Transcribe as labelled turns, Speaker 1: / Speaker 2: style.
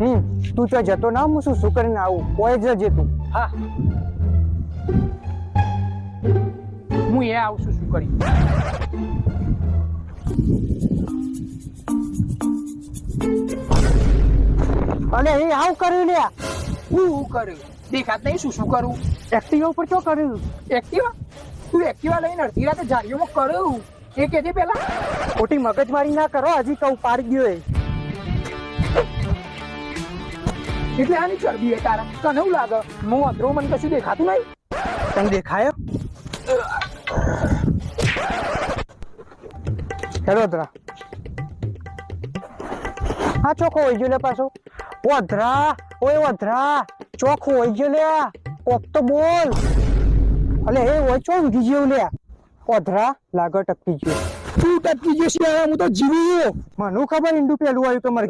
Speaker 1: તું તો જતો ના હું શું કરીને આવું કોઈ જજે તું.
Speaker 2: હા હું એ આવું છું શું કરી.
Speaker 1: અને એ આવું કર્યું લે
Speaker 2: હું કર્યું દેખાત નહીં શું કરું.
Speaker 1: એક્ટિવા ઉપર શું કર્યું?
Speaker 2: એક્ટિવા તું એક્ટિવા લઈને અડધી રાતે ઝાડીઓમાં કર્યું એ કેજે પેલા.
Speaker 1: ખોટી મગજમારી ના કરો, હજી કહું પાડી ગયો એ.
Speaker 2: એટલે આની ચરબી એ તારા તને એવું લાગે હું અંદરો મને કશું દેખાતું નહીં.
Speaker 1: તને દેખાયો? હેલો ધરા હા ચોખ્ખો હોય ગયો લે પાછો. વધરા ઓય વધરા ચોખ્ખો હોય ગયો લે કોક તો બોલ. અલે એ હોય ચો ઊંઘી ગયો લે વધરા લાગો ટપકી ગયો.
Speaker 2: તું ટપકી ગયો છે હું તો જીવી.
Speaker 1: મને ખબર ઈંડું પેલું આવ્યું તમારે.